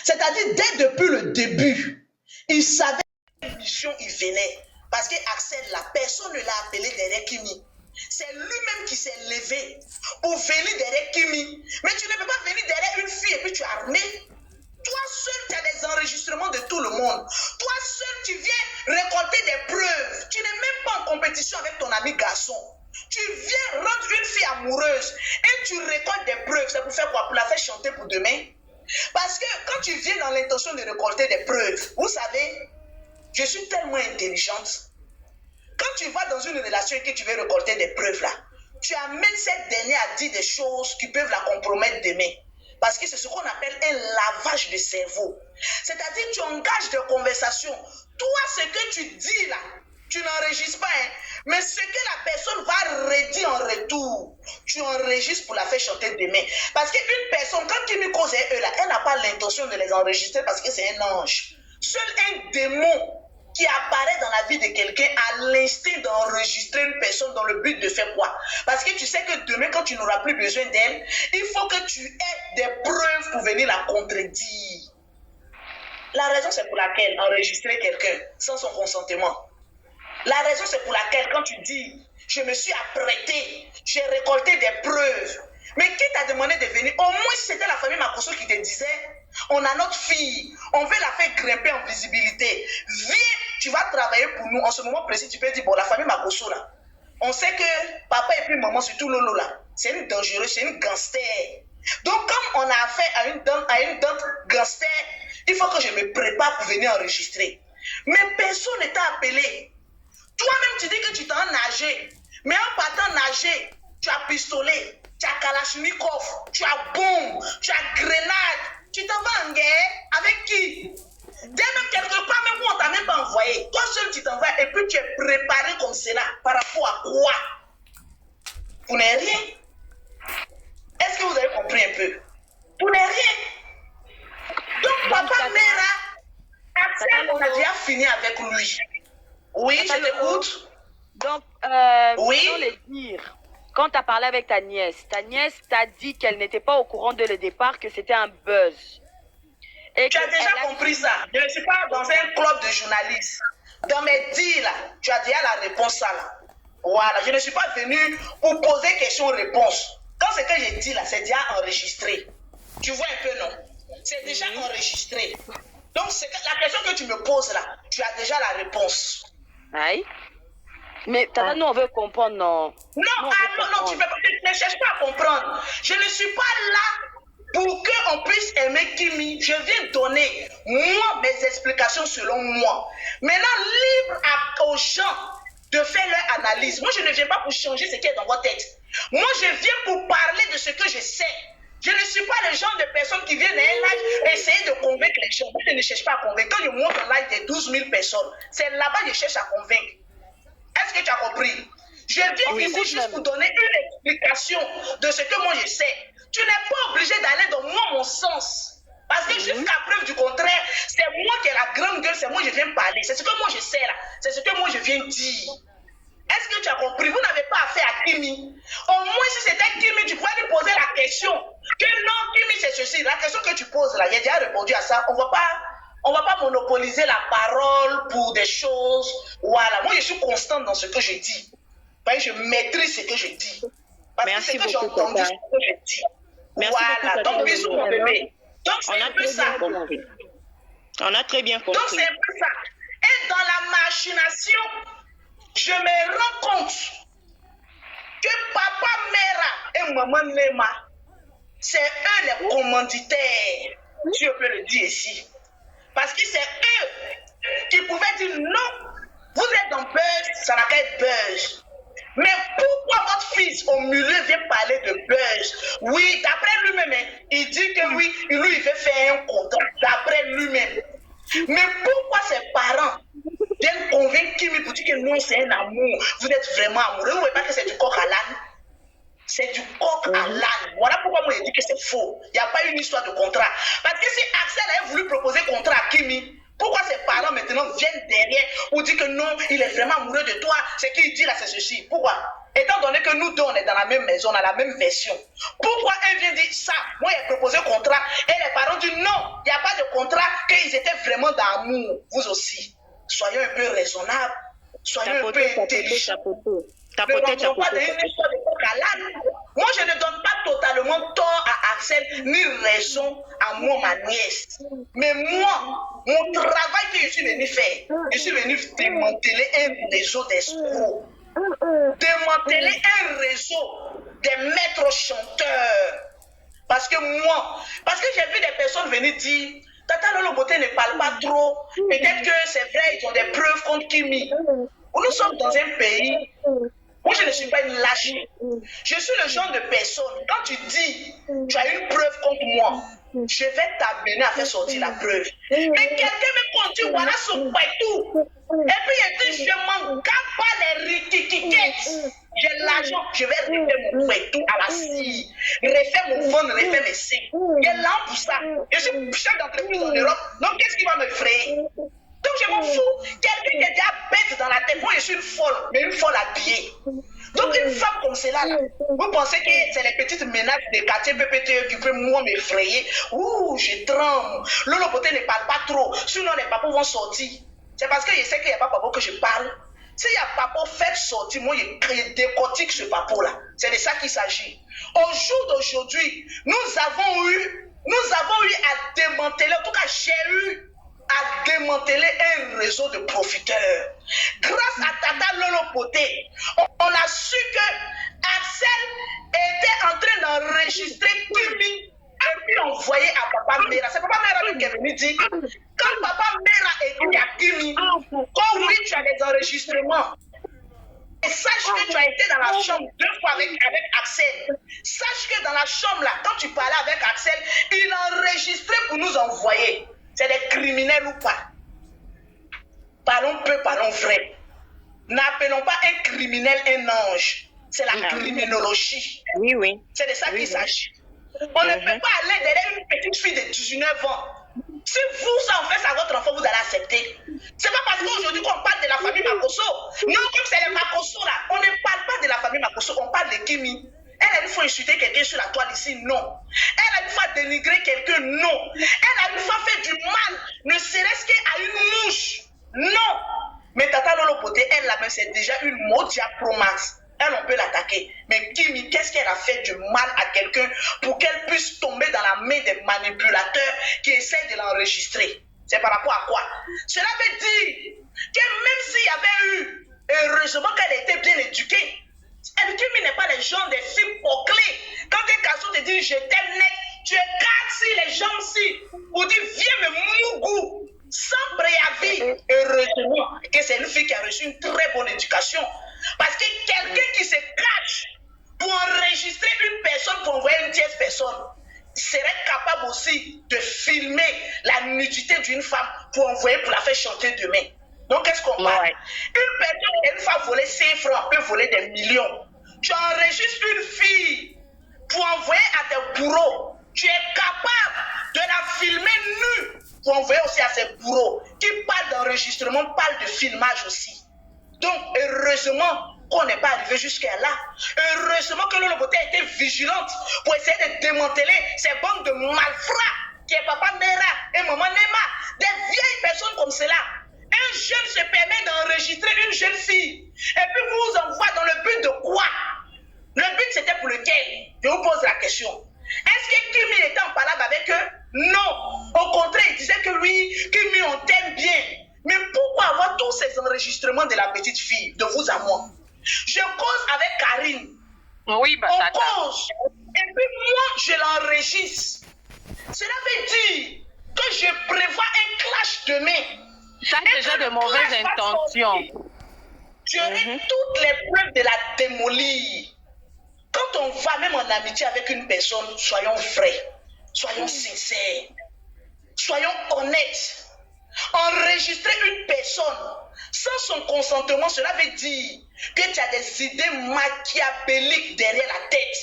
C'est-à-dire, dès depuis le début, il savait quelle mission il venait. Parce qu'Axel, la personne ne l'a appelé derrière Kimi. C'est lui-même qui s'est levé pour venir derrière Kimi. Mais tu ne peux pas venir derrière une fille et puis tu es armé. Toi seul, tu as des enregistrements de tout le monde. Toi seul, tu viens récolter des preuves. Tu n'es même pas en compétition avec ton ami garçon. Tu viens rendre une fille amoureuse et tu récoltes des preuves. C'est pour faire quoi? Pour la faire chanter pour demain? Parce que quand tu viens dans l'intention de récolter des preuves, vous savez, je suis tellement intelligente. Quand tu vas dans une relation et que tu veux récolter des preuves là, tu amènes cette dernière à dire des choses qui peuvent la compromettre demain. Parce que c'est ce qu'on appelle un lavage de cerveau. C'est-à-dire tu engages des conversations. Toi, ce que tu dis là, tu n'enregistres pas, hein, mais ce que la personne va redire en retour, tu enregistres pour la faire chanter demain. Parce qu'une personne, quand tu me causes eux là, elle n'a pas l'intention de les enregistrer parce que c'est un ange. Seul un démon qui apparaît dans la vie de quelqu'un a l'instinct d'enregistrer une personne dans le but de faire quoi? Parce que tu sais que demain, quand tu n'auras plus besoin d'elle, il faut que tu aies des preuves pour venir la contredire. La raison, c'est pour laquelle enregistrer quelqu'un sans son consentement. La raison, c'est pour laquelle quand tu dis, je me suis apprêté, j'ai récolté des preuves. Mais qui t'a demandé de venir? Au moins, si c'était la famille Makosso qui te disait, on a notre fille, on veut la faire grimper en visibilité. Viens, tu vas travailler pour nous. En ce moment précis, tu peux dire, bon, la famille Makosso là, on sait que papa et puis maman, surtout Lolo là, c'est une dangereuse, c'est une gangster. Donc, comme on a affaire à une dante gangster, il faut que je me prépare pour venir enregistrer. Mais personne ne t'a appelé. Toi-même, tu dis que tu t'en nager. Mais en partant nager, tu as pistolet, tu as kalachnikov, tu as bombe, tu as grenade. Tu t'en vas en guerre avec qui? Dès même quelque part, même où on t'a même pas envoyé. Toi seul, tu t'envoies et puis tu es préparé comme cela. Par rapport à quoi? Vous n'avez rien. Est-ce que vous avez compris un peu? Vous n'avez rien. Donc, papa, mère, Axel, on a déjà fini avec lui. Oui, je t'écoute. Donc, oui. sans les dire, quand tu as parlé avec ta nièce t'a dit qu'elle n'était pas au courant dès le départ, que c'était un buzz. Et tu as déjà compris ça. Je ne suis pas dans un club de journalistes. Dans mes dires, là, tu as déjà la réponse là. Voilà, je ne suis pas venu pour poser question-réponse. Quand ce que j'ai dit là, c'est déjà enregistré. Tu vois un peu, non? C'est déjà enregistré. Donc, la question que tu me poses là, tu as déjà la réponse. Aïe. Mais nous, on veut comprendre, non? Non, non, tu ne cherches pas à comprendre. Je ne suis pas là pour qu'on puisse aimer Kimi. Je viens donner, moi, mes explications selon moi. Maintenant, libre aux gens de faire leur analyse. Moi, je ne viens pas pour changer ce qui est dans votre tête. Moi, je viens pour parler de ce que je sais. Je ne suis pas le genre de personne qui vient d'un live essayer de convaincre les gens. Moi, je ne cherche pas à convaincre. Quand je monte un live de 12 000 personnes, c'est là-bas que je cherche à convaincre. Est-ce que tu as compris? Je viens ici juste pour donner une explication de ce que moi je sais. Tu n'es pas obligé d'aller dans mon sens. Parce que jusqu'à preuve du contraire, c'est moi qui ai la grande gueule, c'est moi qui viens parler. C'est ce que moi je sais là. C'est ce que moi je viens dire. Est-ce que tu as compris? Vous n'avez pas affaire à Kimi. Au moins, si c'était Kimi, tu pourrais lui poser la question. Que non, Kimi, c'est ceci. La question que tu poses là, j'ai déjà répondu à ça. On va pas monopoliser la parole pour des choses. Voilà. Moi, je suis constante dans ce que je dis. Je maîtrise ce que je dis. Parce que c'est que j'ai entendu ce que je dis. Merci voilà. beaucoup, donc, bisous, mon bébé. Donc, c'est un peu ça. On a très bien compris. Donc, c'est un peu ça. Et dans la machination, je me rends compte que papa Mera et maman Nema, c'est eux les commanditaires, si on peut le dire ici. Parce que c'est eux qui pouvaient dire non, vous êtes dans buzz, ça n'a qu'à être buzz. Mais pourquoi votre fils au milieu vient parler de buzz? Oui, d'après lui-même, il dit que oui, lui il veut faire un contrat, d'après lui-même. Mais pourquoi ses parents viennent convaincre Kimi pour dire que non, c'est un amour, vous êtes vraiment amoureux? Vous ne voyez pas que c'est du coq à l'âne? C'est du coq à l'âne. Voilà pourquoi moi je dis que c'est faux. Il n'y a pas une histoire de contrat. Parce que si Axel avait voulu proposer contrat à Kimi, pourquoi ses parents maintenant viennent derrière pour dire que non, il est vraiment amoureux de toi? Ce qu'il dit là, c'est ceci. Pourquoi? Étant donné que nous deux, on est dans la même maison, on a la même version. Pourquoi un vient dire ça? Moi, il a proposé contrat et les parents disent non, il n'y a pas de contrat qu'ils étaient vraiment d'amour, vous aussi. Soyons un peu raisonnables, soyons un peu intelligents. Ne rentrons pas dans une histoire de coq à l'âne. Moi, je ne donne pas totalement tort à Axel, ni raison à moi, ma nièce. Mais moi, mon travail que je suis venu faire, je suis venu démanteler un réseau d'escrocs. Démanteler un réseau des maîtres chanteurs. Parce que j'ai vu des personnes venir dire, Tata Lolo Beauté ne parle pas trop. Peut-être que c'est vrai, ils ont des preuves contre Kimi. Nous sommes dans un pays. Moi, je ne suis pas une lâche. Je suis le genre de personne. Quand tu dis, tu as une preuve contre moi, je vais t'amener à faire sortir la preuve. Mais quelqu'un me conduit, voilà son tout. Et puis il dit, je m'en garde pas les riquiquiquettes. J'ai l'argent, je vais refaire mon tout à la scie. Refaire mon fond, refaire mes seins. J'ai l'argent pour ça. Je suis chef d'entreprise en Europe. Donc, qu'est-ce qui va me frayer? Donc, je m'en fous. Quelqu'un qui est déjà bête dans la tête. Moi, je suis une folle, mais une folle habillée. Donc, une femme comme celle-là, vous pensez que c'est les petites menaces des quartiers PPTE qui peuvent moi m'effrayer? Ouh, je tremble. Lolo Beauté ne parle pas trop. Sinon, les papas vont sortir. C'est parce que je sais qu'il n'y a pas papa que je parle. S'il y a papa fait sortir, moi, je décortique ce papa-là. C'est de ça qu'il s'agit. Au jour d'aujourd'hui, nous avons eu à démanteler, en tout cas, j'ai eu à démanteler un réseau de profiteurs. Grâce à Tata Lolo Beauté, on a su que Axel était en train d'enregistrer Kimi et puis envoyer à Papa Mera. C'est Papa Mera qui est venu dire, quand Papa Mera est venu à Kimi, quand oui, tu as des enregistrements. Et sache que tu as été dans la chambre 2 fois avec Axel. Sache que dans la chambre là, quand tu parlais avec Axel, il enregistrait pour nous envoyer. C'est des criminels ou pas? Parlons peu, parlons vrai. N'appelons pas un criminel un ange. C'est la criminologie. Oui, oui. C'est de ça qu'il s'agit. On ne peut pas aller derrière une petite fille de 19 ans. Si vous, ça en fait à votre enfant, vous allez accepter. C'est pas parce qu'aujourd'hui qu'on parle de la famille Makosso. Non, comme c'est les Makosso là, on ne parle pas de la famille Makosso, on parle de Kimi. Elle a une fois insulté quelqu'un sur la toile ici, non. Elle a une fois dénigré quelqu'un, non. Elle a une fois fait du mal, ne serait-ce qu'à une mouche, non. Mais Tata Lolo Beauté, elle là-même, c'est déjà une Modia Pro Max. Elle, on peut l'attaquer. Mais Kimi, qu'est-ce qu'elle a fait du mal à quelqu'un pour qu'elle puisse tomber dans la main des manipulateurs qui essayent de l'enregistrer? C'est par rapport à quoi? Cela veut dire que même s'il y avait eu, heureusement qu'elle était bien éduquée, et Kimi n'est pas les gens des films bouclés. Quand un garçon te dit je t'aime net, tu écartes si les gens si, ou dit viens me mougou, sans préavis. Heureusement que c'est une fille qui a reçu une très bonne éducation. Parce que quelqu'un qui se cache pour enregistrer une personne, pour envoyer une tierce personne, serait capable aussi de filmer la nudité d'une femme pour envoyer, pour la faire chanter demain. Donc, qu'est-ce qu'on parle? Une personne qui a une fois volé 5 francs peut voler des millions. Tu enregistres une fille pour envoyer à tes bourreaux. Tu es capable de la filmer nue pour envoyer aussi à ses bourreaux. Qui parle d'enregistrement, parle de filmage aussi. Donc, heureusement qu'on n'est pas arrivé jusqu'à là. Heureusement que Lolo Beauté a été vigilante pour essayer de démanteler ces bandes de malfrats qui est Papa Mera et Maman Nema. Des vieilles personnes comme cela. Un jeune se permet d'enregistrer une jeune fille. Et puis vous envoie dans le but de quoi? Le but c'était pour lequel? Je vous pose la question. Est-ce que Kimi était en palabre avec eux? Non. Au contraire, il disait que oui, Kimi on t'aime bien. Mais pourquoi avoir tous ces enregistrements de la petite fille, de vous à moi? Je cause avec Karine. Oui, bah, on cause. Et puis moi, je l'enregistre. Cela veut dire que je prévois un clash demain. Ça a déjà de mauvaises intentions. J'aurai toutes les preuves de la démolir. Quand on va même en amitié avec une personne, soyons vrais, soyons sincères, soyons honnêtes. Enregistrer une personne sans son consentement, cela veut dire que tu as des idées machiavéliques derrière la tête.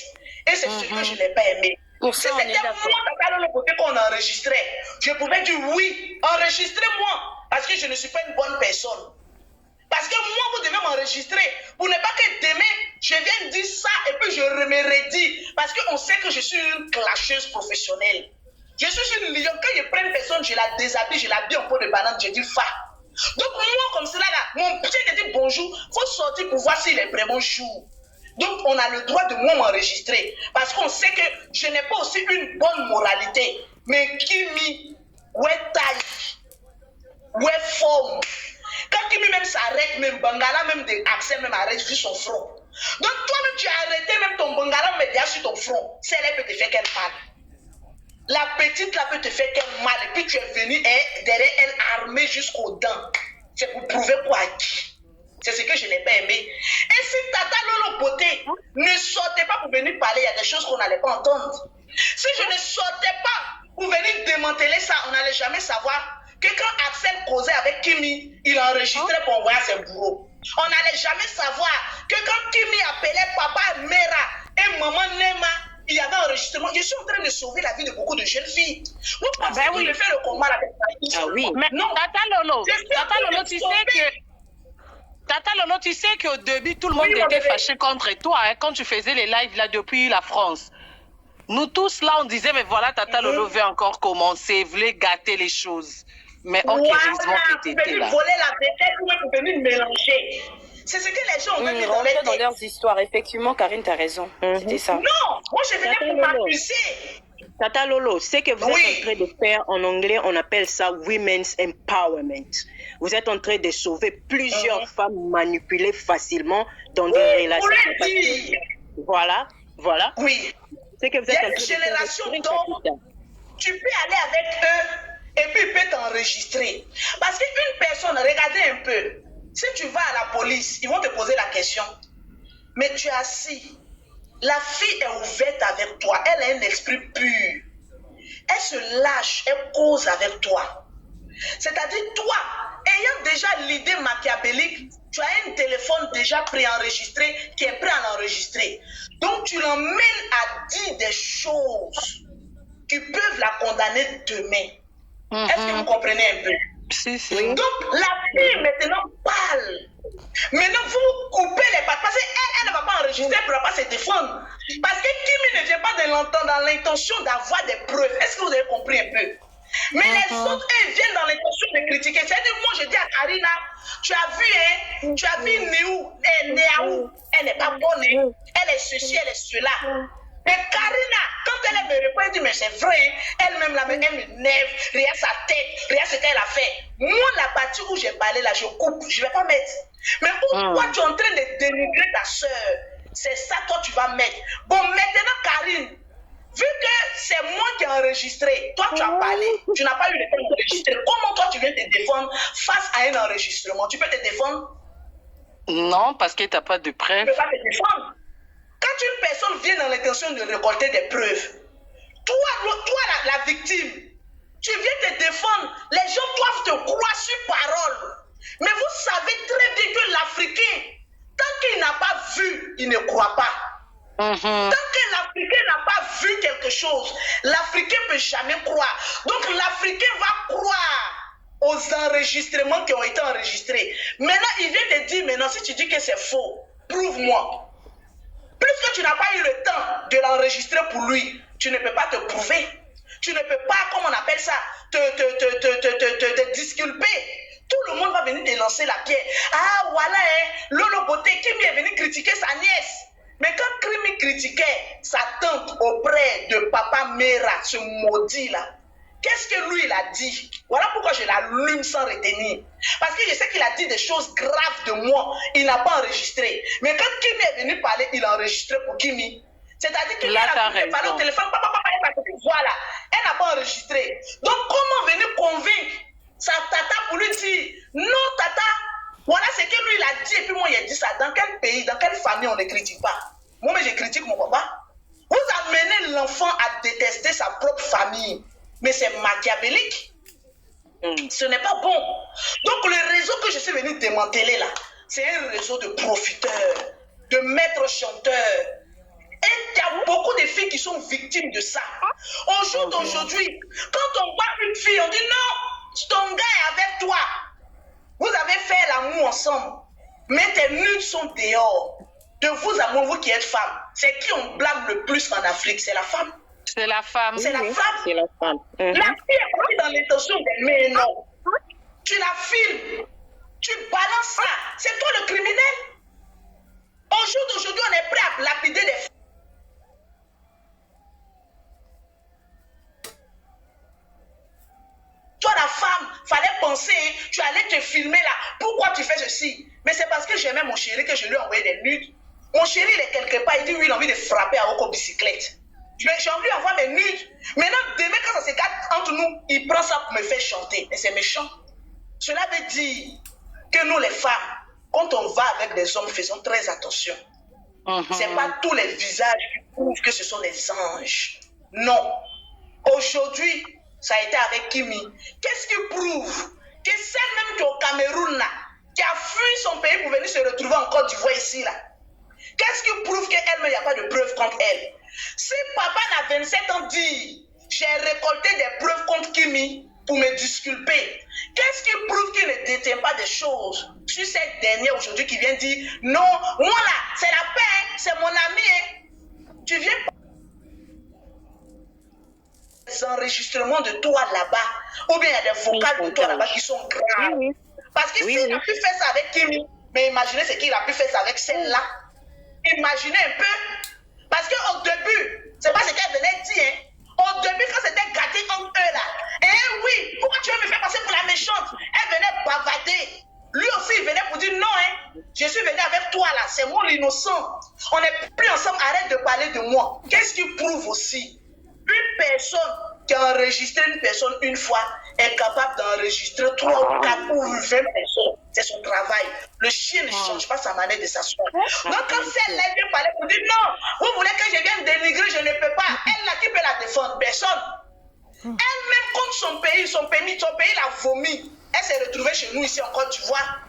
Et c'est ce que je n'ai pas aimé. Si c'était moi, le côté qu'on enregistrait, je pouvais dire oui, enregistrez-moi, parce que je ne suis pas une bonne personne. Parce que moi, vous devez m'enregistrer pour ne pas que demain, je vienne dire ça et puis je me redis. Parce qu'on sait que je suis une clasheuse professionnelle. Je suis une lionne. Quand je prends une personne personne, je la déshabille, je l'habille en peau de banane, je dis fa. Donc moi, comme cela, là, mon petit te dit bonjour, il faut sortir pour voir s'il est vraiment jour. Donc on a le droit de moi m'enregistrer. Parce qu'on sait que je n'ai pas aussi une bonne moralité. Mais Kimi, ouais taille, ouais forme. Quand Kimi même s'arrête, même Bangala, même Axel même arrête sur son front. Donc toi-même tu as arrêté même ton Bangala, mais déjà sur ton front. Celle-là peut te faire quel mal. La petite là peut te faire quel mal. Et puis tu es venu derrière elle armée jusqu'aux dents. C'est pour prouver quoi à qui. C'est ce que je n'ai pas aimé. Et si Tata Lolo Beauté ne sortait pas pour venir parler, il y a des choses qu'on n'allait pas entendre. Si je ne sortais pas pour venir démanteler ça, on n'allait jamais savoir que quand Axel causait avec Kimi, il enregistrait pour envoyer ses bourreaux. On n'allait jamais savoir que quand Kimi appelait papa Mera et maman Nema, il y avait un enregistrement. Je suis en train de sauver la vie de beaucoup de jeunes filles. Vous pensez que je fais le combat avec ça? Ah oui. Mais non. Tata Lolo, Tata Lolo, tu sais qu'au début, tout le monde était fâché contre toi hein, quand tu faisais les lives là depuis la France. Nous tous là, on disait, mais voilà, Tata Lolo veut encore commencer, voulait gâter les choses. Mais ok, heureusement que tu étais là. Voler la vedette ou même venir mélanger. C'est ce que les gens ont mis dans les dans leurs histoires. Effectivement, Karine, t'as raison. C'était ça. Non, moi je venais pour m'accuser. Tata Lolo, ce que vous êtes en train de faire en anglais, on appelle ça Women's Empowerment. Vous êtes en train de sauver plusieurs femmes manipulées facilement dans des relations. Voilà. Oui. C'est que vous êtes en train de faire. Génération d'hommes, tu peux aller avec eux et puis il peut t'enregistrer. Parce qu'une personne, regardez un peu, si tu vas à la police, ils vont te poser la question. Mais tu es assis. La fille est ouverte avec toi. Elle a un esprit pur. Elle se lâche, elle cause avec toi. C'est-à-dire, toi, ayant déjà l'idée machiavélique, tu as un téléphone déjà préenregistré qui est prêt à l'enregistrer. Donc, tu l'emmènes à dire des choses qui peuvent la condamner demain. Est-ce que vous comprenez un peu? Si. Donc, la fille maintenant parle. Maintenant, vous coupez les pattes parce qu'elle ne va pas enregistrer, elle ne pourra pas se défendre. Parce que Kimi ne vient pas de l'entendre dans l'intention d'avoir des preuves. Est-ce que vous avez compris un peu? Mais les autres, elles viennent dans l'intention de critiquer. C'est-à-dire, moi, je dis à Karina, tu as vu Néou, elle n'est pas bonne, elle est ceci, elle est cela. Mais Karina, quand elle me répond, elle dit, mais c'est vrai, elle-même, elle me nerve, regarde sa tête, regarde ce qu'elle a fait. Moi, la partie où j'ai parlé, là, je coupe, je ne vais pas mettre. Mais où toi, tu es en train de dénigrer ta soeur, c'est ça, toi, tu vas mettre. Bon, maintenant, Karine, vu que c'est moi qui ai enregistré, toi, tu as parlé, tu n'as pas eu le temps d'enregistrer. Comment toi, tu viens te défendre face à un enregistrement? Tu peux te défendre? Non, parce que tu n'as pas de preuves. Tu ne peux pas te défendre. Quand une personne vient dans l'intention de récolter des preuves, toi la victime, tu viens te défendre, les gens doivent te croire sur parole. Mais vous savez très bien que l'Africain, tant qu'il n'a pas vu, il ne croit pas. Tant que l'Africain n'a pas vu quelque chose, l'Africain ne peut jamais croire. Donc l'Africain va croire aux enregistrements qui ont été enregistrés. Maintenant, il vient te dire, maintenant, si tu dis que c'est faux, prouve-moi. Puisque tu n'as pas eu le temps de l'enregistrer pour lui, tu ne peux pas te prouver. Tu ne peux pas, comment on appelle ça, te disculper. Tout le monde va venir te lancer la pierre. Ah, voilà, Lolo Beauté, Kimi est venu critiquer sa nièce. Mais quand Kimi critiquait sa tante auprès de Papa Mera, ce maudit-là, qu'est-ce que lui, il a dit? Voilà pourquoi je l'allume sans retenir. Parce que je sais qu'il a dit des choses graves de moi. Il n'a pas enregistré. Mais quand Kimi est venu parler, il a enregistré pour Kimi. C'est-à-dire qu'il a parlé au téléphone. Voilà. Elle n'a pas enregistré. Donc, comment venir convaincre sa tata pour lui dire, non, tata, voilà ce que lui, il a dit. Et puis moi, il a dit ça. Dans quel pays, dans quelle famille on ne critique pas? Moi, mais je critique mon papa. Vous amenez l'enfant à détester sa propre famille. Mais c'est machiavélique. Ce n'est pas bon. Donc le réseau que je suis venu démanteler là, c'est un réseau de profiteurs, de maîtres chanteurs. Et il y a beaucoup de filles qui sont victimes de ça. Au jour d'aujourd'hui, quand on voit une fille, on dit non, ton gars est avec toi. Vous avez fait l'amour ensemble, mais tes nudes sont dehors. De vous, amour, vous qui êtes femme, c'est qui on blâme le plus en Afrique? C'est la femme. C'est la femme. C'est la femme. C'est la femme. La fille est prise dans l'intention d'aimer, non. Tu la filmes, tu balances ça. C'est toi le criminel. Au jour d'aujourd'hui, on est prêt à lapider des femmes. Toi, la femme, fallait penser, tu allais te filmer là. Pourquoi tu fais ceci? Mais c'est parce que j'aimais mon chéri que je lui ai envoyé des nudes. Mon chéri, il est quelque part, il dit oui, il a envie de frapper à Oko bicyclette. J'ai envie d'envoyer mes nudes. Maintenant, demain, quand ça s'écarte entre nous, il prend ça pour me faire chanter. Mais c'est méchant. Cela veut dire que nous, les femmes, quand on va avec des hommes, faisons très attention. Ce n'est pas tous les visages qui prouvent que ce sont des anges. Non. Aujourd'hui, ça a été avec Kimi. Qu'est-ce qui prouve que celle même qui est au Cameroun, là, qui a fui son pays pour venir se retrouver en Côte d'Ivoire ici, là, qu'est-ce qui prouve qu'elle-même, il n'y a pas de preuves contre elle? Si papa n'a 27 ans dit, j'ai récolté des preuves contre Kimi pour me disculper, qu'est-ce qui prouve qu'il ne détient pas des choses sur cette dernière aujourd'hui qui vient dire, non, moi là, c'est la paix, hein, c'est mon ami, hein. Tu viens pas des enregistrements de toi là-bas, ou bien il y a des vocales de toi là-bas qui sont graves. Parce que s'il a pu faire ça avec Kimi, mais imaginez ce qu'il a pu faire ça avec celle-là. Imaginez un peu. Parce qu'au début, c'est pas ce qu'elle venait dire. Hein. Au début, quand c'était gâté entre eux là, oui, pourquoi tu veux me faire passer pour la méchante? Elle venait bavader. Lui aussi, il venait pour dire non, hein. Je suis venu avec toi là, c'est moi l'innocent. On n'est plus ensemble, arrête de parler de moi. Qu'est-ce qui prouve aussi? Une personne qui a enregistré une personne une fois est capable d'enregistrer 3 ou 4 ou 20 personnes. C'est son travail. Le chien ne change pas sa manière de s'asseoir. Donc quand celle-là vient parler pour dire non, vous voulez que je vienne dénigrer, je ne peux pas. Elle là qui peut la défendre, personne. Elle-même contre son pays l'a vomi. Elle s'est retrouvée chez nous ici en Côte d'Ivoire.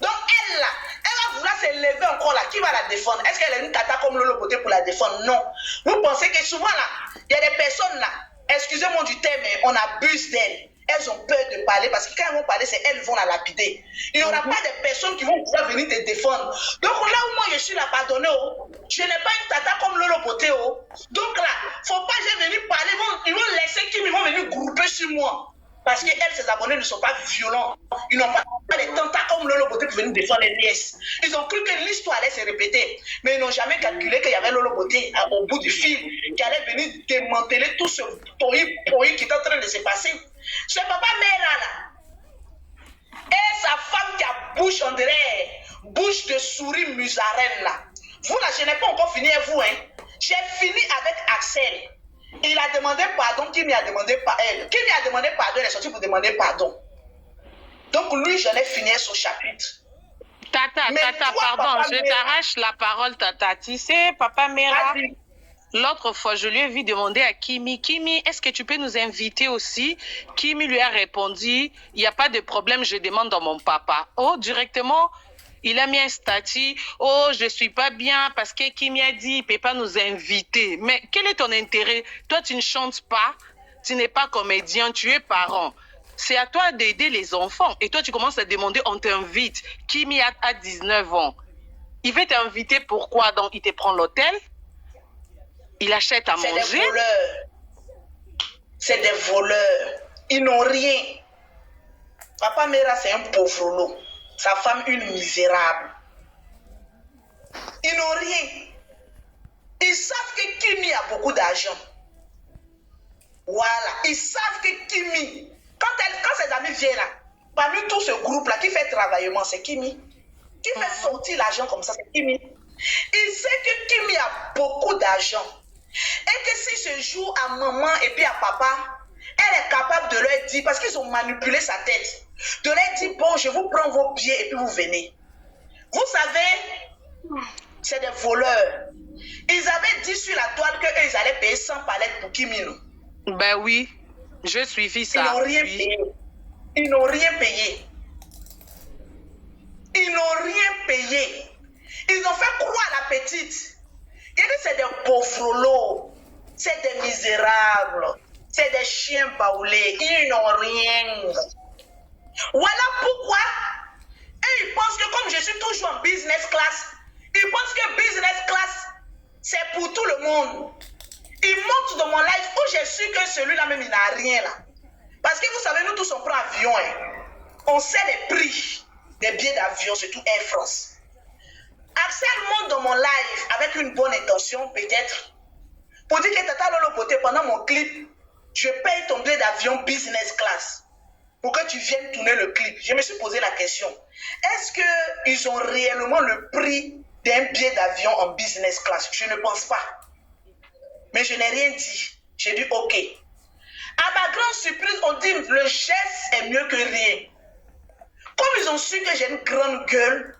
Donc elle là, elle va vouloir se lever encore là. Qui va la défendre? Est-ce qu'elle a une tata comme Lolo Beauté pour la défendre? Non. Vous pensez que souvent là, il y a des personnes là, excusez-moi du terme, mais on abuse d'elles. Elles ont peur de parler parce que quand elles vont parler, c'est elles qui vont la lapider. Il n'y aura pas de personnes qui vont pouvoir venir te défendre. Donc là où moi je suis là, pardonnez, je n'ai pas une tata comme Lolo Beauté. Donc là, il ne faut pas que je venir parler. Ils vont laisser qui ils vont venir grouper sur moi. Parce que elles, ses abonnés ne sont pas violents. Ils n'ont pas les tentacles comme Lolo Beauté pour venir défendre les nièces. Ils ont cru que l'histoire allait se répéter. Mais ils n'ont jamais calculé qu'il y avait Lolo Beauté au bout du fil qui allait venir démanteler tout ce tohi qui est en train de se passer. Ce papa Mera là, et sa femme qui a bouche en derrière, bouche de souris musarène là. Vous là, je n'ai pas encore fini avec vous. Hein. J'ai fini avec Axel. Il a demandé pardon, Kimi a demandé pardon. Kimi a demandé pardon, elle est sortie pour demander pardon. Donc lui, j'en ai fini son chapitre. Tata, pardon, je t'arrache la parole, Tata. Tu sais, Papa Mera, l'autre fois, je lui ai vu demander à Kimi, est-ce que tu peux nous inviter aussi? Kimi lui a répondu, il n'y a pas de problème, je demande à mon papa. Oh, directement, il a mis un statut, oh, je ne suis pas bien parce que Kimi a dit, il ne peut pas nous inviter. Mais quel est ton intérêt? Toi, tu ne chantes pas, tu n'es pas comédien, tu es parent. C'est à toi d'aider les enfants. Et toi, tu commences à demander, on t'invite. Kimi a 19 ans. Il veut t'inviter, pourquoi? Donc, il te prend l'hôtel, il achète à manger. C'est des voleurs. C'est des voleurs. Ils n'ont rien. Papa Mera, c'est un pauvre lot. Sa femme, une misérable. Ils n'ont rien. Ils savent que Kimi a beaucoup d'argent. Voilà. Ils savent que Kimi, quand ses amis viennent là, parmi tout ce groupe-là qui fait travaillement, c'est Kimi. Qui fait sortir l'argent comme ça, c'est Kimi. Il sait que Kimi a beaucoup d'argent. Et que si ce jour à maman et puis à papa, elle est capable de leur dire, parce qu'ils ont manipulé sa tête, de leur dire, bon, je vous prends vos billets et puis vous venez. Vous savez, c'est des voleurs. Ils avaient dit sur la toile qu'eux, ils allaient payer 100 palettes pour Kimi. Ben oui, je suivi ça. Ils n'ont rien payé. Ils n'ont rien payé. Ils n'ont rien payé. Ils ont fait croire à la petite. Ils disent c'est des pauvres lots. C'est des misérables. C'est des chiens baoulés. Ils n'ont rien. Voilà pourquoi. Et ils pensent que comme je suis toujours en business class, ils pensent que business class, c'est pour tout le monde. Il monte dans mon live où j'ai su que celui-là même, il n'a rien là. Parce que vous savez, nous tous, on prend avion. Hein. On sait les prix des billets d'avion, surtout Air France. Axel monte dans mon live avec une bonne intention, peut-être, pour dire que Tata Lolo Poté, pendant mon clip, je paye ton billet d'avion business class pour que tu viennes tourner le clip. Je me suis posé la question. Est-ce qu'ils ont réellement le prix d'un billet d'avion en business class? Je ne pense pas. Mais je n'ai rien dit. J'ai dit OK. À ma grande surprise, on dit le geste est mieux que rien. Comme ils ont su que j'ai une grande gueule,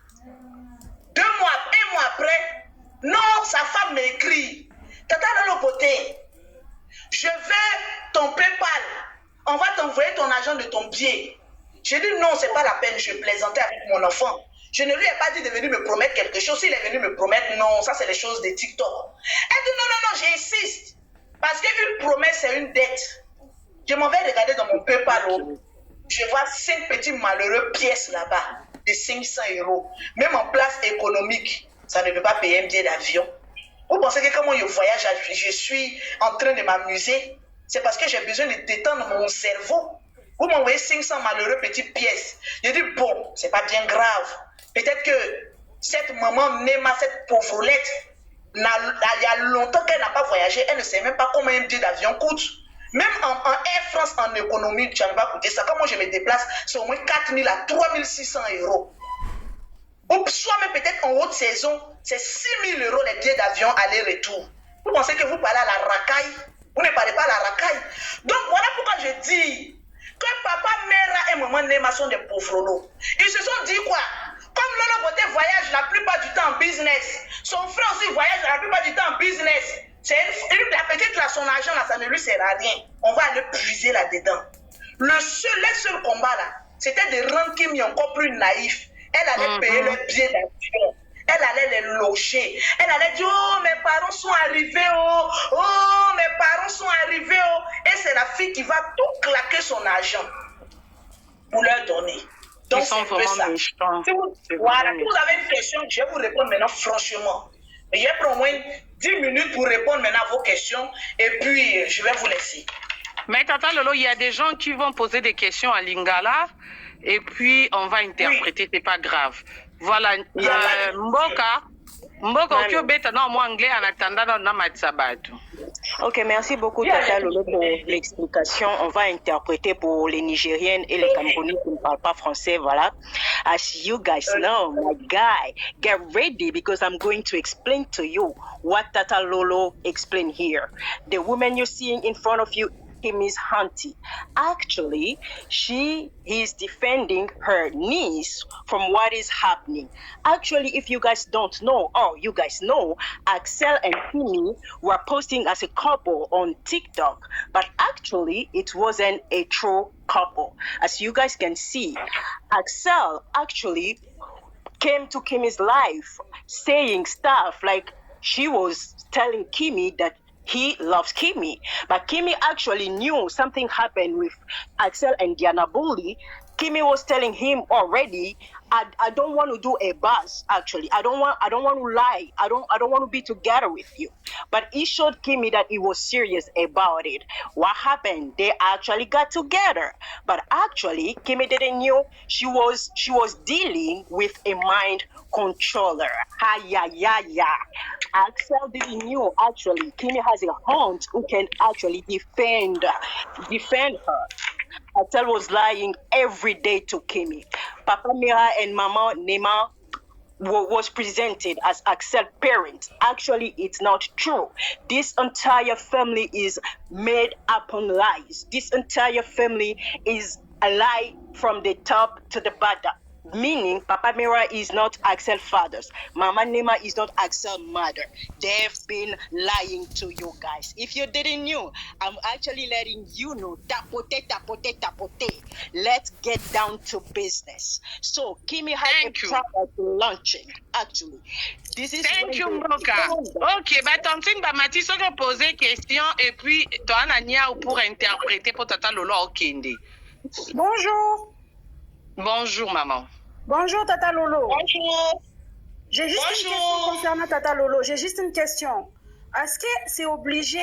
1 mois après, non, sa femme m'écrit. Tata Lolo Poté, je veux ton PayPal. On va t'envoyer ton argent de ton billet. J'ai dit non, c'est pas la peine. Je plaisantais avec mon enfant. Je ne lui ai pas dit de venir me promettre quelque chose. S'il est venu me promettre, non, ça c'est les choses de TikTok. Elle dit non, j'insiste. Parce qu'une promesse, c'est une dette. Je m'en vais regarder dans mon PayPal. Je vois 5 petits malheureux pièces là-bas de 500 €. Même en place économique, ça ne peut pas payer un billet d'avion. Vous pensez que comment je voyage, je suis en train de m'amuser? C'est parce que j'ai besoin de détendre mon cerveau. Vous m'envoyez 500 malheureux petites pièces. Je dis bon, c'est pas bien grave. Peut-être que cette maman Nema, cette pauvrelette, il y a longtemps qu'elle n'a pas voyagé, elle ne sait même pas combien un billet d'avion coûte. Même en Air France, en économie, tu n'as pas coûté ça. Quand moi je me déplace, c'est au moins 4 000 à 3 600 €. Ou soit même peut-être en haute saison, c'est 6 000 € les billets d'avion aller-retour. Vous pensez que vous parlez à la racaille? Vous ne parlez pas à la racaille. Donc voilà pourquoi je dis que papa Mera et maman Nema sont des pauvres. Ils se sont dit quoi? Comme Lolo Poté voyage la plupart du temps en business, son frère aussi voyage la plupart du temps en business. C'est la petite là, son argent là, ça ne lui sert à rien. On va aller puiser là-dedans. Le seul combat là, c'était de rendre Kimi encore plus naïf. Elle allait payer le billet d'avion. Elle allait les loger. Elle allait dire, oh, mes parents sont arrivés, oh, mes parents sont arrivés, oh. Et c'est la fille qui va tout claquer son argent pour leur donner. Donc, c'est un peu ça. Si vous avez une question, je vais vous répondre maintenant franchement. Je vais prendre au moins 10 minutes pour répondre maintenant à vos questions et puis je vais vous laisser. Mais Tata Lolo, il y a des gens qui vont poser des questions à Lingala et puis on va interpréter, c'est pas grave. Voilà, Mboka, okiyobeta na mo anglais en attendant na matsabatu. Ok, merci beaucoup Tata Lolo pour l'explication. On va interpréter pour les Nigériennes et les Camerounais qui ne parlent pas français, voilà. As you guys know, my guy, get ready because I'm going to explain to you what Tata Lolo explained here. The woman you're seeing in front of you, Kimi's auntie. Actually, she is defending her niece from what is happening. Actually, if you guys don't know, or you guys know, Axel and Kimi were posting as a couple on TikTok, but actually it wasn't a true couple. As you guys can see, Axel actually came to Kimi's life saying stuff like she was telling Kimi that he loves Kimi, but Kimi actually knew something happened with Axel and Diana Bully. Kimi was telling him already, I don't want to do a buzz. Actually, I don't want to lie. I don't want to be together with you. But he showed Kimi that he was serious about it. What happened? They actually got together. But actually, Kimi didn't know she was dealing with a mind controller. Axel didn't know actually Kimi has a aunt who can actually defend her. Axel was lying every day to Kimi. Papa Mira and Mama Nema was presented as Axel's parents. Actually, it's not true. This entire family is made up on lies. This entire family is a lie from the top to the bottom. Meaning, Papa Mira is not Axel's father. Mama Nema is not Axel's mother. They've been lying to you guys. If you didn't know, I'm actually letting you know. Tapote. Let's get down to business. So, Kimi has a product launching. Actually, this is. Thank you, Mboka. Ok, bah tantine, bah Mathis, on va poser question et puis toi, Anania, pour interpréter pour Tata Lolo Okende. Bonjour. Bonjour, maman. Bonjour, Tata Lolo. Bonjour. J'ai juste une question concernant Tata Lolo. J'ai juste une question. est-ce que c'est obligé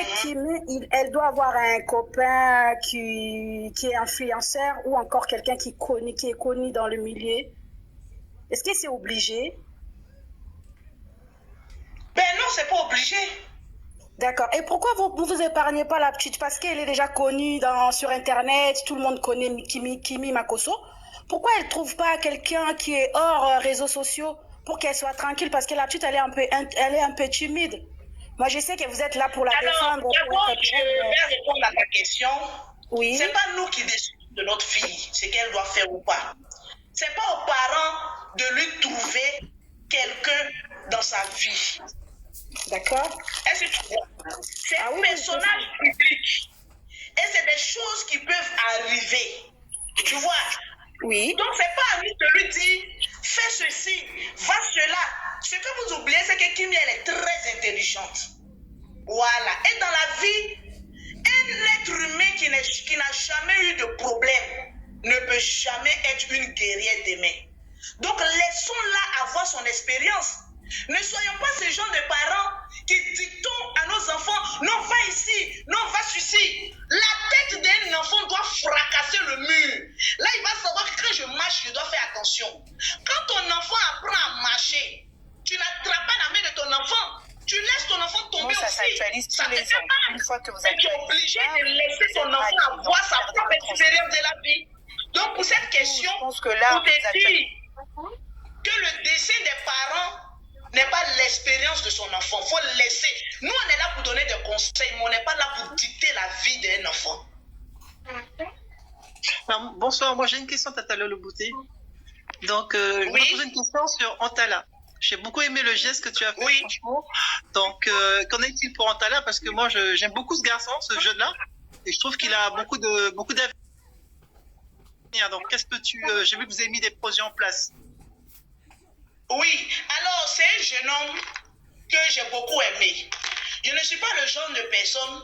elle doit avoir un copain qui est influenceur ou encore quelqu'un qui est connu dans le milieu? Est-ce que c'est obligé? Ben non, c'est pas obligé. D'accord. Et pourquoi vous épargnez pas la petite? Parce qu'elle est déjà connue sur Internet, tout le monde connaît Kimi Makosso. Pourquoi elle trouve pas quelqu'un qui est hors réseaux sociaux pour qu'elle soit tranquille? Parce que la petite, elle est un peu timide. Moi, je sais que vous êtes là pour la défendre. D'abord, je vais répondre à ta question. Oui. C'est pas nous qui décidons de notre fille, ce qu'elle doit faire ou pas. C'est pas aux parents de lui trouver quelqu'un dans sa vie. D'accord. Est-ce que tu vois? C'est un personnage public. Et c'est des choses qui peuvent arriver. Tu vois? Oui. Donc, c'est pas à nous de lui dire, fais ceci, va cela. Ce que vous oubliez, c'est que Kimi, elle est très intelligente. Voilà. Et dans la vie, un être humain qui n'a jamais eu de problème ne peut jamais être une guerrière demain. Donc, laissons-la avoir son expérience. Ne soyons pas ce genre de parents qui dictons à nos enfants, non, va ici, non, va ceci. La tête d'un enfant doit fracasser le mur. Là, il va savoir que quand je marche, je dois faire attention. Quand ton enfant apprend à marcher, tu n'attrapes pas la main de ton enfant. Tu laisses ton enfant tomber ça aussi. s'actualise tous les ans. Une fois que vous Tu es obligé de laisser ton enfant avoir sa propre expérience de la vie. Donc, pour cette question, je pense que là, pour te dire que le dessin des parents n'est pas l'expérience de son enfant. Il faut le laisser. Nous, on est là pour donner des conseils, mais on n'est pas là pour dicter la vie d'un enfant. Bonsoir, moi j'ai une question, Tata Lolo Bouté. Donc, je vais poser une question sur Antala. J'ai beaucoup aimé le geste que tu as fait, franchement. Donc, qu'en est-il pour Antala? Parce que moi, j'aime beaucoup ce garçon, ce jeune-là. Et je trouve qu'il a beaucoup d'avenir. Donc, qu'est-ce que j'ai vu que vous avez mis des projets en place. Oui, alors c'est un jeune homme que j'ai beaucoup aimé. Je ne suis pas le genre de personne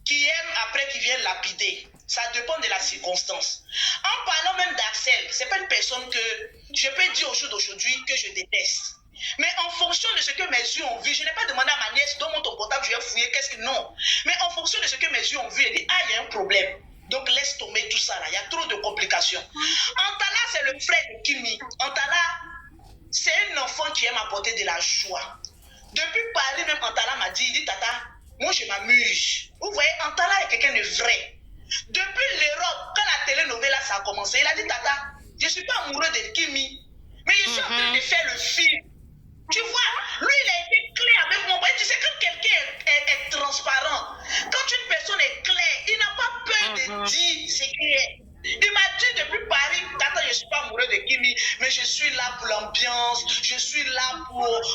qui aime après qui vient lapider. Ça dépend de la circonstance. En parlant même d'Axel, c'est pas une personne que je peux dire au jour d'aujourd'hui que je déteste. Mais en fonction de ce que mes yeux ont vu, je n'ai pas demandé à ma nièce, donne-moi ton portable, je vais fouiller, qu'est-ce que non. Mais en fonction de ce que mes yeux ont vu, elle dit, ah, il y a un problème. Donc laisse tomber tout ça là, il y a trop de complications. Antala, c'est le frère de Kimi. Antala, c'est un enfant qui aime apporter de la joie. Depuis Paris, même Antala m'a dit, il dit, Tata, moi je m'amuse. Vous voyez, Antala est quelqu'un de vrai. Depuis l'Europe, quand la telenovela ça a commencé, il a dit, Tata, je ne suis pas amoureux de Kimi, mais je suis en train de faire le film. Tu vois, lui, il a été clair avec moi. Tu sais, quand quelqu'un est transparent, quand une personne est claire, il n'a pas peur de dire ce qu'il est. Il m'a dit depuis Paris, Tata, je ne suis pas amoureux de Kimi, mais je suis là pour l'ambiance, je suis là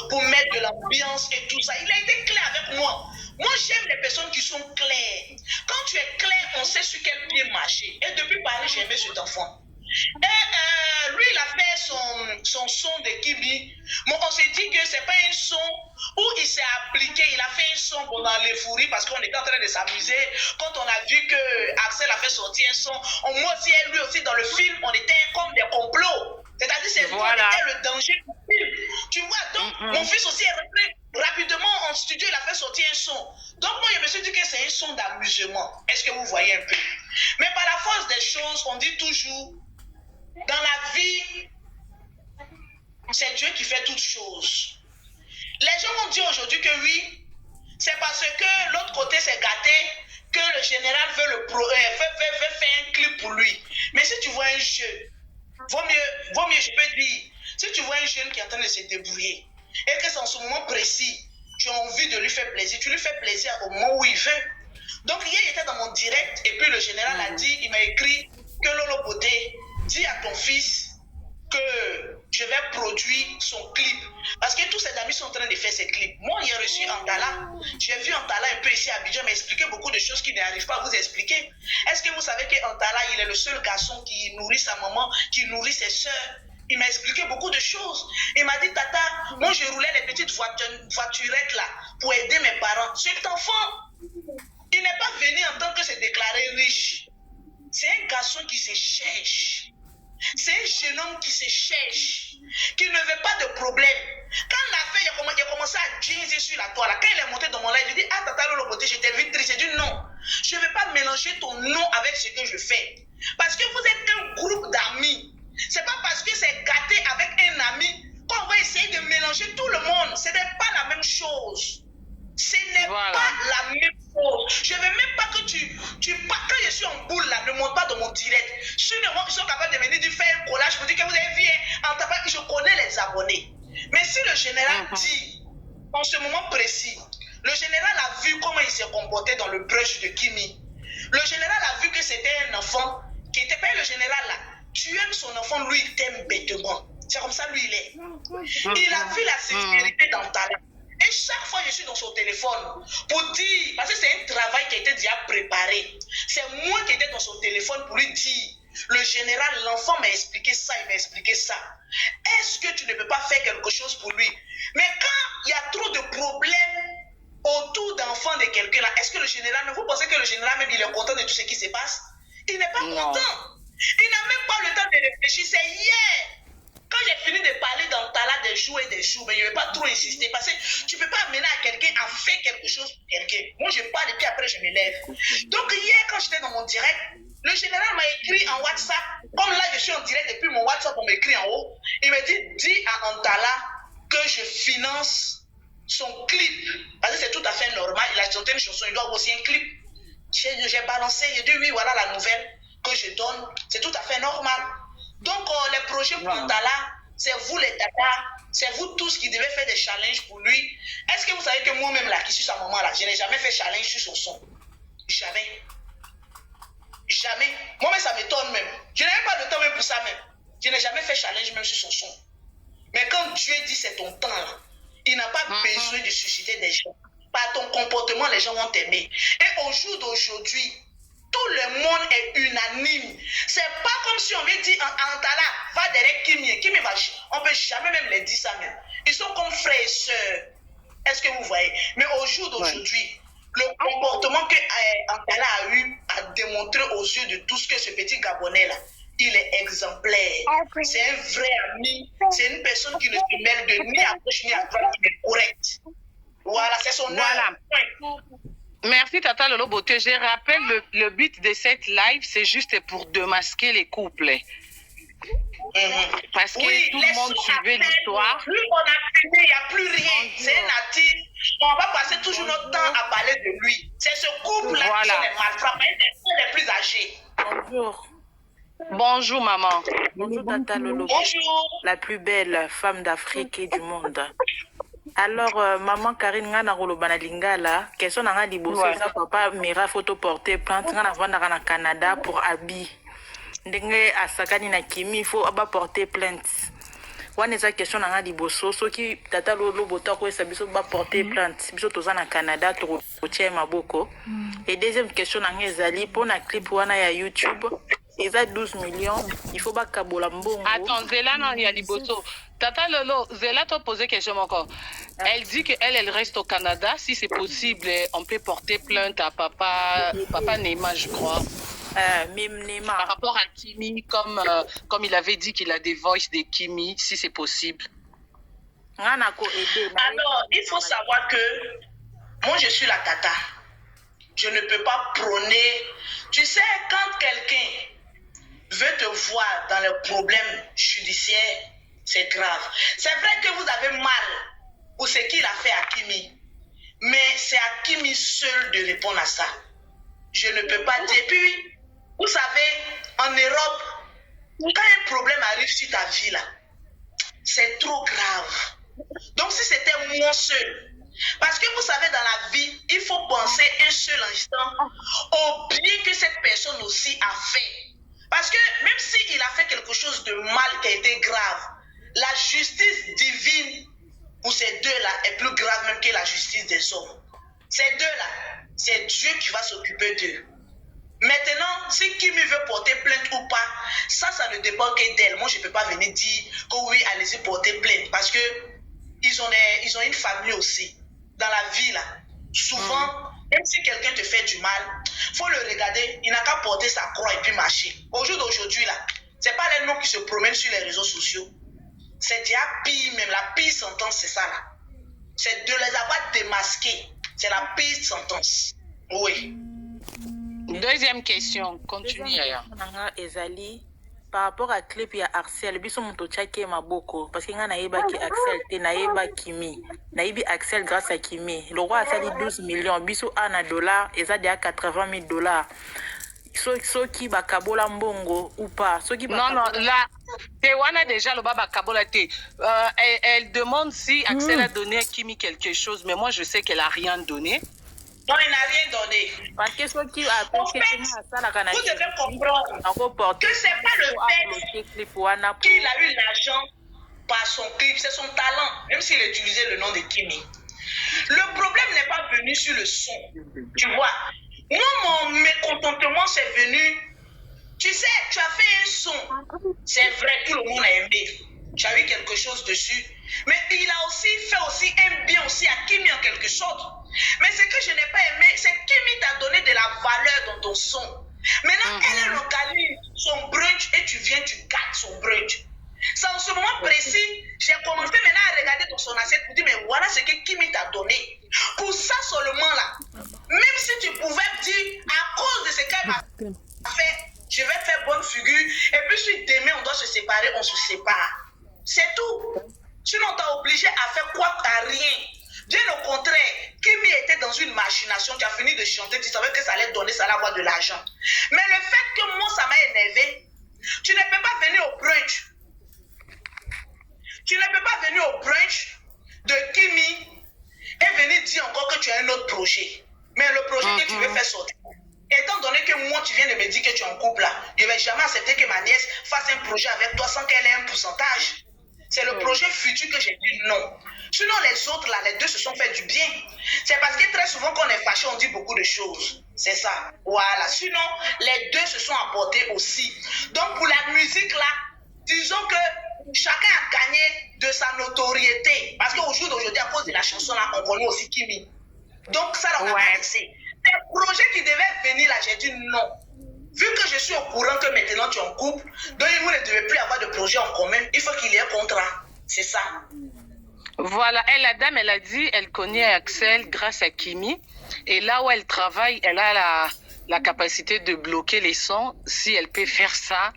pour mettre de l'ambiance et tout ça. Il a été clair avec moi. Moi, j'aime les personnes qui sont claires. Quand tu es clair, on sait sur quel pied marcher. Et depuis Paris, j'ai aimé cet enfant. Et lui, il a fait son son de Kimi. Bon, on s'est dit que c'est pas un son où il s'est appliqué. Il a fait un son pendant l'euphorie parce qu'on était en train de s'amuser. Quand on a vu que Axel a fait sortir un son, moi aussi et lui aussi dans le film, on était comme des complots. C'est-à-dire c'est voilà. On était le danger du film. Tu vois, donc mon fils aussi est rentré rapidement en studio, il a fait sortir un son. Donc moi, je me suis dit que c'est un son d'amusement. Est-ce que vous voyez un peu? Mais par la force des choses, on dit toujours, dans la vie, c'est Dieu qui fait toutes choses. Les gens vont dire aujourd'hui que oui, c'est parce que l'autre côté s'est gâté que le général veut faire un clip pour lui. Mais si tu vois un jeune, vaut mieux, je peux dire, si tu vois un jeune qui est en train de se débrouiller et que c'est en ce moment précis, tu as envie de lui faire plaisir, tu lui fais plaisir au moment où il veut. Donc hier, il était dans mon direct et puis le général a dit, il m'a écrit que Lolo Beauté, dis à ton fils que je vais produire son clip. Parce que tous ses amis sont en train de faire ses clips. Moi, j'ai reçu Antala. J'ai vu Antala un peu ici à Abidjan m'expliquer beaucoup de choses qu'il n'arrive pas à vous expliquer. Est-ce que vous savez qu'Antala, il est le seul garçon qui nourrit sa maman, qui nourrit ses soeurs? Il m'a expliqué beaucoup de choses. Il m'a dit, Tata, moi je roulais les petites voiturettes là pour aider mes parents. Cet enfant, il n'est pas venu en tant que se déclarer riche. C'est un garçon qui se cherche. C'est un jeune homme qui se cherche, qui ne veut pas de problème. Quand l'affaire, il a commencé à jeanser sur la toile. Quand il est monté dans mon live, il dit, ah, Tata Lolo Beauté, je t'ai vu triste. J'ai dit, non, je ne vais pas mélanger ton nom avec ce que je fais. Parce que vous êtes un groupe d'amis. Ce n'est pas parce que c'est gâté avec un ami qu'on va essayer de mélanger tout le monde. Ce n'est pas la même chose. Ce n'est pas la même chose. Je ne veux même pas que quand je suis en boule là, ne monte pas dans mon direct. Si ils sont capables de venir faire un collage pour dire que vous avez vu, en tapant, je connais les abonnés. Mais si le général dit, en ce moment précis, le général a vu comment il s'est comporté dans le brush de Kimi. Le général a vu que c'était un enfant qui n'était pas le général là. Tu aimes son enfant, lui, il t'aime bêtement. C'est comme ça, lui, il est. Il a vu la sincérité dans ta vie. Et chaque fois, je suis dans son téléphone pour dire, parce que c'est un travail qui a été déjà préparé. C'est moi qui étais dans son téléphone pour lui dire, le général, l'enfant m'a expliqué ça, il m'a expliqué ça. Est-ce que tu ne peux pas faire quelque chose pour lui? Mais quand il y a trop de problèmes autour d'enfants de quelqu'un là, est-ce que le général, vous pensez que le général même il est content de tout ce qui se passe? Il n'est pas content. Il n'a même pas le temps de réfléchir. C'est hier. Quand j'ai fini de parler dans Tala des jours et des jours, mais je ne vais pas trop insister parce que tu ne peux pas amener à quelqu'un à faire quelque chose pour quelqu'un. Moi, je parle et puis après, je me lève. Donc, hier, quand j'étais dans mon direct, le général m'a écrit en WhatsApp. Comme là, je suis en direct depuis mon WhatsApp, on m'écrit en haut. Il m'a dit, dis à Antala que je finance son clip. Parce que c'est tout à fait normal. Il a chanté une chanson, il doit avoir aussi un clip. J'ai balancé, j'ai dit, oui, voilà la nouvelle que je donne. C'est tout à fait normal. Donc, les projets pour Antala, c'est vous les tatas, c'est vous tous qui devez faire des challenges pour lui. Est-ce que vous savez que moi-même, là, qui suis sa maman, là, je n'ai jamais fait challenge sur son son? Jamais. Jamais. Moi-même, ça m'étonne même. Je n'ai même pas le temps même pour ça même. Je n'ai jamais fait challenge même sur son son. Mais quand Dieu dit c'est ton temps, là, il n'a pas besoin de susciter des gens. Par ton comportement, les gens vont t'aimer. Et au jour d'aujourd'hui, tout le monde est unanime. C'est pas comme si on avait dit Antala va derrière Kimi. Kimi va, on peut jamais même les dire ça même. Ils sont comme frères et sœurs. Est-ce que vous voyez? Mais au jour d'aujourd'hui, le comportement que Antala a eu à démontrer aux yeux de tous que ce petit Gabonais là, il est exemplaire. C'est un vrai ami. C'est une personne qui ne se mêle de ni à gauche ni à droite, qui est correcte. Voilà, c'est son œuvre. Merci Tata Lolo Beauté. Je rappelle, le but de cette live, c'est juste pour démasquer les couples. Parce que tout le monde suivait l'histoire. Plus on a fini, il n'y a plus rien. C'est un artiste. On va passer toujours notre temps à parler de lui. C'est ce couple-là qui sont les malfrappés, les plus âgés. Bonjour. Bonjour maman. Bonjour Tata Lolo. Bonjour. La plus belle femme d'Afrique et du monde. Alors, maman Karine, nga na roloba na lingala, question na nga liboso, ça papa mera photo porter plainte nga na vanda na Canada pour Abi. Ndenge asakani na Kimi, il faut aba porter plainte. Wana eza question na nga liboso, soki Tata Lolo Beauté ko esa biso ba porter plainte. Biso toza na Canada to kotia maboko. Et deuxième question na nga ezali pour na clip wana ya YouTube. Ils ont 12 millions, il faut pas kabola mbongo. Attends, Zéla non, il y a Liboso. Tata Lolo, Zéla t'a posé question encore. Elle dit qu'elle reste au Canada. Si c'est possible, on peut porter plainte à papa Neymar, je crois. Même Neymar. Par rapport à Kimi, comme il avait dit qu'il a des voices de Kimi, si c'est possible. Alors, il faut savoir que moi, je suis la tata. Je ne peux pas prôner. Tu sais, quand quelqu'un veut te voir dans le problème judiciaire, c'est grave. C'est vrai que vous avez mal pour ce qu'il a fait à Kimi, mais c'est à Kimi seul de répondre à ça. Je ne peux pas dire. Puis, vous savez, en Europe, quand un problème arrive sur ta vie, là, c'est trop grave. Donc, si c'était moi seul, parce que vous savez, dans la vie, il faut penser un seul instant au bien que cette personne aussi a fait. Parce que même s'il a fait quelque chose de mal qui a été grave, la justice divine pour ces deux-là est plus grave même que la justice des hommes. Ces deux-là, c'est Dieu qui va s'occuper d'eux. Maintenant, si Kimi veut porter plainte ou pas, ça ne dépend que d'elle. Moi, je ne peux pas venir dire que oui, allez-y porter plainte. Parce que ils ont une famille aussi. Dans la vie, là, souvent, même si quelqu'un te fait du mal, il faut le regarder, il n'a qu'à porter sa croix et puis marcher. Au jour d'aujourd'hui, là, ce n'est pas les noms qui se promènent sur les réseaux sociaux. C'est déjà pire, même la pire sentence, c'est ça là. C'est de les avoir démasqués. C'est la pire sentence. Oui. Deuxième question, continue. Ezali, par rapport à clip, il y a Axel. Biso moto tchake maboko. Parce qu'il y a naïba qui Axel, te naïba Kimi. Naïbi Axel grâce à Kimi. Le roi a sali 12 millions. Biso $1, Ezali à 80 000 $. Ceux qui va kabola mbongo ou pas. Non, là, Tewana déjà le baba kabola te. Elle demande si Axel a donné à Kimi quelque chose, mais moi je sais qu'elle a rien donné. Non, il n'a rien donné. Parce que ceux qui a En fait, vous devez comprendre que c'est pas le fait qu'il a eu l'argent par son clip, c'est son talent, même s'il utilisait le nom de Kimi. Le problème n'est pas venu sur le son, tu vois. Moi, mon mécontentement, c'est venu. Tu sais, tu as fait un son. C'est vrai, tout le monde a aimé. Tu as eu quelque chose dessus. Mais il a aussi fait un bien aussi à Kimi en quelque sorte. Mais ce que je n'ai pas aimé, c'est que Kimi t'a donné de la valeur dans ton son. Maintenant, elle localise son brunch et tu viens, tu gâtes son brunch. C'est en ce moment précis, j'ai commencé maintenant à regarder dans son assiette pour dire, mais voilà ce que Kimi t'a donné. Pour ça seulement là, même si tu pouvais dire, à cause de ce qu'elle m'a fait, je vais faire bonne figure, et puis si demain on doit se séparer, on se sépare. C'est tout. Sinon, on t'a obligé à faire quoi à rien. Bien au contraire, Kimi était dans une machination, tu as fini de chanter, tu savais que ça allait donner, ça allait avoir de l'argent. Mais le fait que moi, ça m'a énervé, tu ne peux pas venir au brunch. Tu ne peux pas venir au brunch de Kimi et venir dire encore que tu as un autre projet. Mais le projet que tu veux faire sortir. Étant donné que moi, tu viens de me dire que tu es en couple là, je ne vais jamais accepter que ma nièce fasse un projet avec toi sans qu'elle ait un pourcentage. C'est le projet futur que j'ai dit non. Sinon, les autres là, les deux se sont fait du bien. C'est parce que très souvent, quand on est fâché, on dit beaucoup de choses. C'est ça. Voilà. Sinon, les deux se sont apportés aussi. Donc, pour la musique là, disons que chacun a gagné de sa notoriété. Parce qu'au jour d'aujourd'hui, à cause de la chanson là, on connaît aussi Kimi. Donc, ça, on a pas laissé. Les projets qui devaient venir là, j'ai dit non. Vu que je suis au courant que maintenant tu es en couple, donc vous ne devez plus avoir de projet en commun, il faut qu'il y ait un contrat. C'est ça. Voilà, la dame, elle a dit, elle connaît Axel grâce à Kimi. Et là où elle travaille, elle a la capacité de bloquer les sons. Si elle peut faire ça.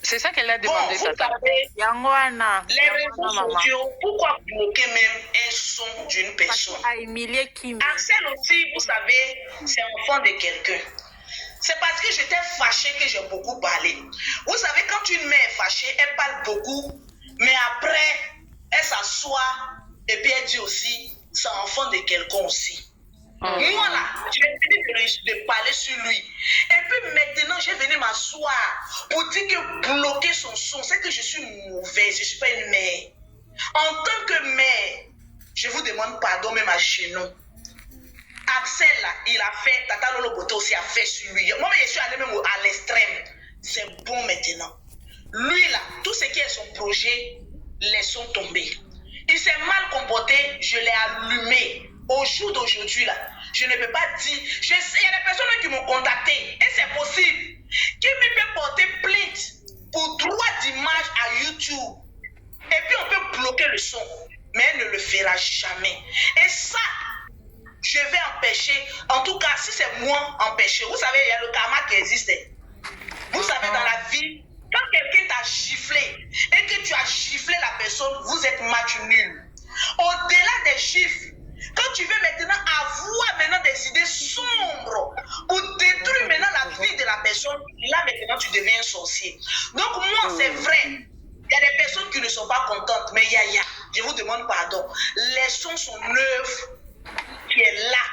C'est ça qu'elle a demandé. Bon, vous savez, les réseaux sociaux, pourquoi bloquer même un son d'une personne? Axel aussi, vous savez, c'est enfant de quelqu'un. C'est parce que j'étais fâchée que j'ai beaucoup parlé. Vous savez, quand une mère est fâchée, elle parle beaucoup, mais après, elle s'assoit et puis elle dit aussi, c'est enfant de quelqu'un aussi. Moi là, j'ai fini de parler sur lui. Et puis maintenant, j'ai venu m'asseoir pour dire que bloquer son son, c'est que je suis mauvaise, je ne suis pas une mère. En tant que mère, je vous demande pardon même à genoux. Axel là, il a fait, Tata Lolo Bote aussi a fait sur lui. Moi, je suis allée même à l'extrême. C'est bon maintenant. Lui là, tout ce qui est son projet, laissons tomber. Il s'est mal comporté, je l'ai allumé. Au jour d'aujourd'hui, là, je ne peux pas dire. Il y a des personnes qui m'ont contacté, et c'est possible. Qui me peut porter plainte pour droit d'image à YouTube. Et puis on peut bloquer le son, mais elle ne le fera jamais. Et ça, je vais empêcher. En tout cas, si c'est moi empêcher, vous savez, il y a le karma qui existe. Vous savez, dans la vie, quand quelqu'un t'a giflé et que tu as giflé la personne, vous êtes match nul. Au-delà des gifles, quand tu veux maintenant avoir maintenant des idées sombres pour détruire maintenant la vie de la personne, là maintenant tu deviens un sorcier. Donc moi c'est vrai, il y a des personnes qui ne sont pas contentes, mais je vous demande pardon. Laissons son œuvre qui est là.